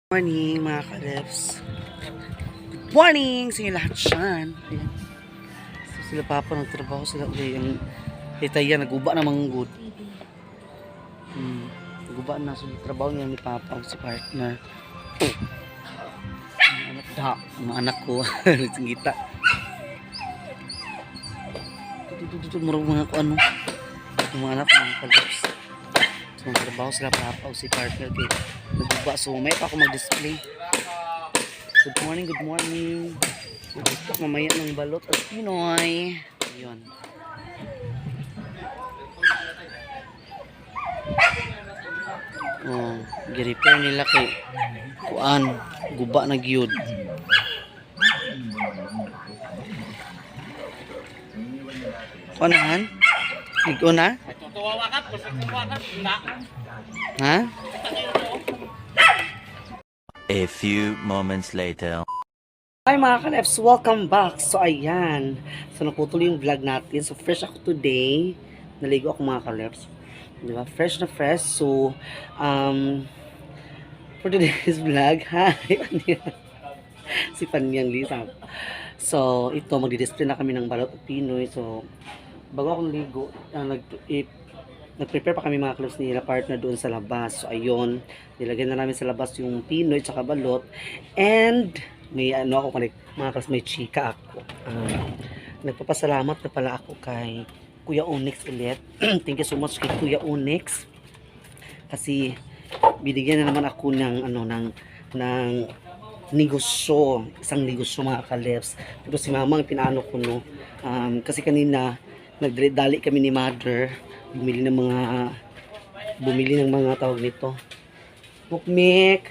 Morning mga ka-refs. Good morning sa inyo lahat dyan. Ayan. So, sila papa nagtrabaho sila. Yung Taya naguba na mga good. Naguba na. So trabaho niya ni papa si partner. Mga anak ko. Nagsingita. Ito marunong mga ko ano. Yung mga anak mga ka-refs. So nagtrabaho sila papa o si partner kay naguba. So may pa ako mag-display. Good morning, good morning. Gusto mamaya ng balot at Pinoy. Ayun. Oh, gi-repair nila kay kuan, guba na gyud. Kuanahan? Ligo na? Ha? A few moments later. Hi mga ka-refs, welcome back. So ayan, so naputol yung vlog natin. So fresh ako today. Naligo ako mga ka-refs. Diba? Fresh na fresh. So for today's vlog, hi si Panyang Lisa. So ito, magdi-display na kami ng balot at Pinoy. So bago ako naligo, nag-prepare pa kami mga clubs nila partner doon sa labas. So ayun, nilagay na namin sa labas yung Pinoy tsaka balot. And may ano ako mga clubs, may chika ako. Nagpapasalamat na pala ako kay Kuya Onyx ulit. Thank you so much kay Kuya Onyx. Kasi binigyan na naman ako ng ano ng negosyo, isang negosyo mga kalebs. Pero si mama ang pinaano ko no. Kasi kanina nagdali kami ni mother bumili ng mga tawag nito. Mukmik.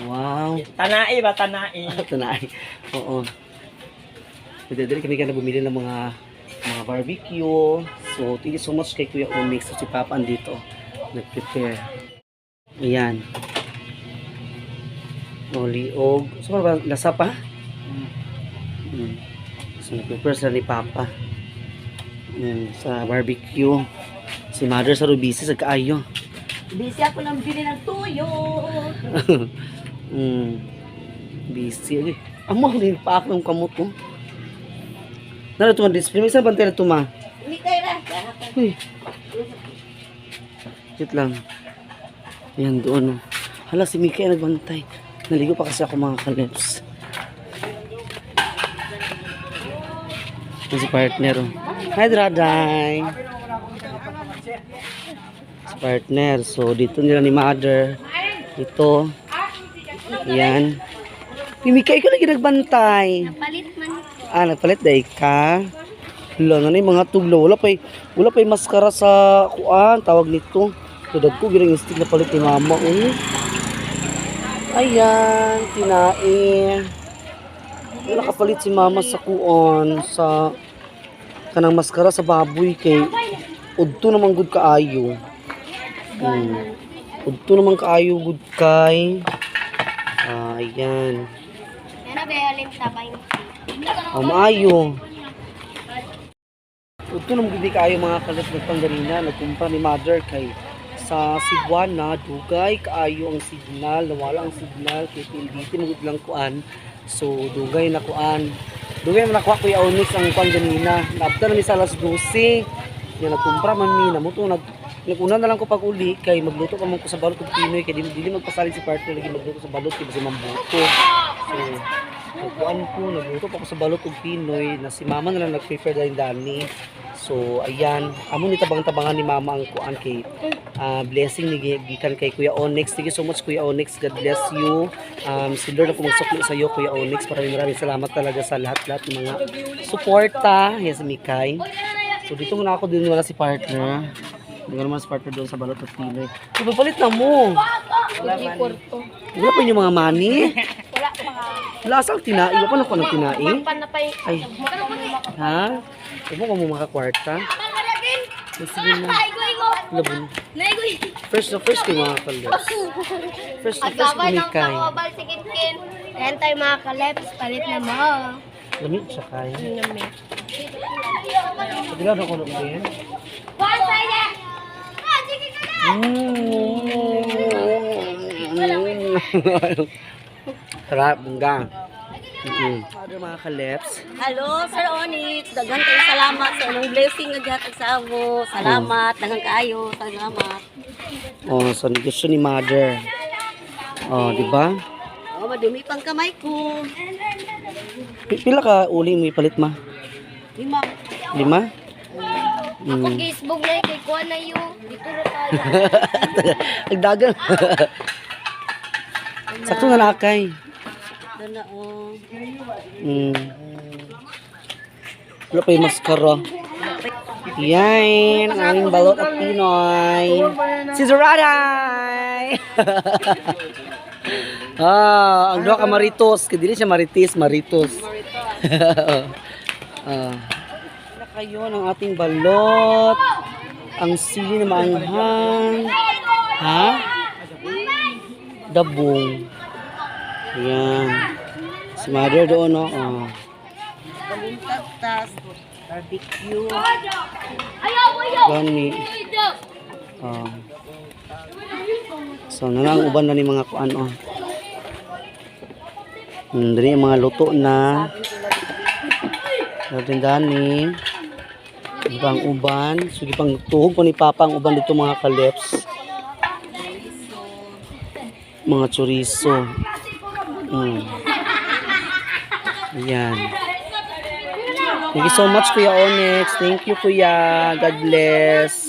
Wow. Tanai ba? Tanai. Tanai. Oo. Nagdali kami kana bumili ng mga barbecue. So, thank you so much kay Kuya Onyx. So, si Papa andito. Nag-prepare. Ayan. Liog. So, ba lasa pa? So, nag-prepare sila ni Papa. Sa barbecue. Si mother sa Rubisi sa kaayo. Busy ako nang bili ng tuyo. Busy. Amo rin pa ako ng kamot ko. Nara tuman display. May isang bantay na tuma. Hindi kayo na. Uy. Cute lang. Ayan doon. Hala si Mika nagbantay. Naligo pa kasi ako mga kalips. Si partner. Hi Draday. Si partner. So dito nila ni mother. Ito. Ayan. Mika, ikaw lagi nagbantay. Palit man. Nagpalit dahi ka. Wala na yung mga tuglo. Wala pa yung maskara sa kuan. Tawag nito. Tudad ko, ginang yung stick na palit ni mama. Ayan, tinae. Nakapalit si mama sa kuan. Sa kanang maskara sa baboy kay udto naman good kaayo. Udto naman kaayo good kay. Ayan. Yan na ba yung tabay? Maayo. Ito nang gudi kayo mga kalat nagpangganina, nagkumpra ni mother kay sa Cebuana, dugay kaayo ang signal, nawala ang signal kay dito magud lang kuan. So dugay na kuan. Dugay man nakuha Kuya Onyx ang kuan ganina. Naabta na mi sa alas 12. Yan nagkumpra man mi namuto naguna na lang ko pag uli kay magluto ka man ko sa balot ug Pinoy kay dili magpasalig si partner lagi magluto sa balot kay si mambuto. So nagluto pa ko sa balot ug Pinoy na si mama na lang nag-prefer dani. So ayan, amo ni tabang-tabangan ni mama ang kuan kay blessing ni gikan kay Kuya Onyx. Thank you so much Kuya Onyx. God bless you. Si Lord na po magsukli sa iyo Kuya Onyx. Maraming salamat talaga sa lahat-lahat ng mga suporta. Yes, Mikay. So dito muna ako din wala si partner. Hindi naman si partner doon sa balot at Pinoy. Ipapalit na mo. Wala Wala pa yung mga money. Wala mga. Wala asang tinai. Wala pa na ko ng tinai. Panapay. Ay. Ha? Huwag mo ka makakwarta. Sige na. Labon. Fresh na fresh kayo mga kalips. Fresh na fresh kumikay. Yan tayo mga kaleps. Palit na mo. Lamig siya kaya. Lamig. Pagkala na ko na ulit. Sarap, bungga. Other mga kaleps. Hello, Sir Onyx. Daghang kayo salamat sa inyong blessing nga gihatag sa amo. Salamat, daghang kaayo. Salamat. Oh, sa negosyo ni Mother. Oh, di ba? Oh, madumi pang kamay ko. Pila ka uli mo ipalit ma? 5. 5? Ako Facebook na kay kuha na yung dito na tayo. Nagdagan. Sakto nga nakay. Dala oh. Wala pa yung maskara. Yan, ang aming balot at Pinoy. Si Zoraday! Ang dua ka maritos. Kaya dili siya maritis, maritos. Wala kayo ng ating balot. Ang sili na maanghang. Ha? Dabong. Ayan. Si Mother doon, no? Oh. Balintagtas, barbecue. Gani. Oh. So, ang uban na ni mga kuan, oh. Dali yung mga luto na. Dani. Ibang uban. Sige pang tuhog po ni Papa ang uban dito mga kaleps. Mga chorizo. Ayan. Thank you so much, Kuya Onyx. Thank you, Kuya. God bless.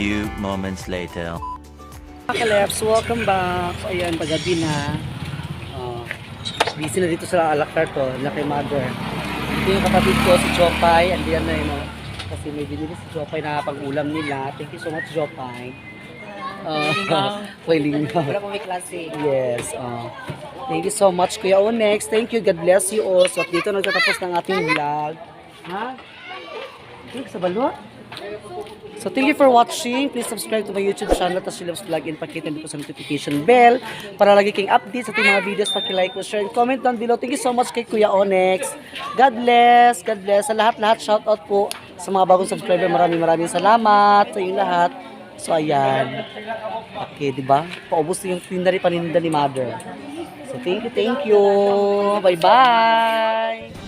few moments later. Mga Kaleps, welcome back. So, ayan, paggabi na. Busy na dito sa alakar ko, na kay Mother. Ito yung kapatid ko, si Jopay. Andiyan na yun, kasi may binili si Jopay na pag-ulam nila. Thank you so much, Jopay. Linggaw. Wala po may klase. Yes. Thank you so much, Kuya Onyx. Thank you. God bless you all. So, at dito nagtatapos ng ating vlog. Ha? Sa balwa? So, thank you for watching. Please subscribe to my YouTube channel, Tashilov's Vlog, and pakita niyo po sa notification bell para lagi kayong update sa ating mga videos. Paki-like, share, and comment down below. Thank you so much kay Kuya Onyx. God bless. God bless. Sa lahat-lahat, shout out po sa mga bagong subscriber. Maraming salamat sa inyong lahat. So, ayan. Okay, di ba? Paubos na yung paninda ni Mother. So, thank you. Bye-bye.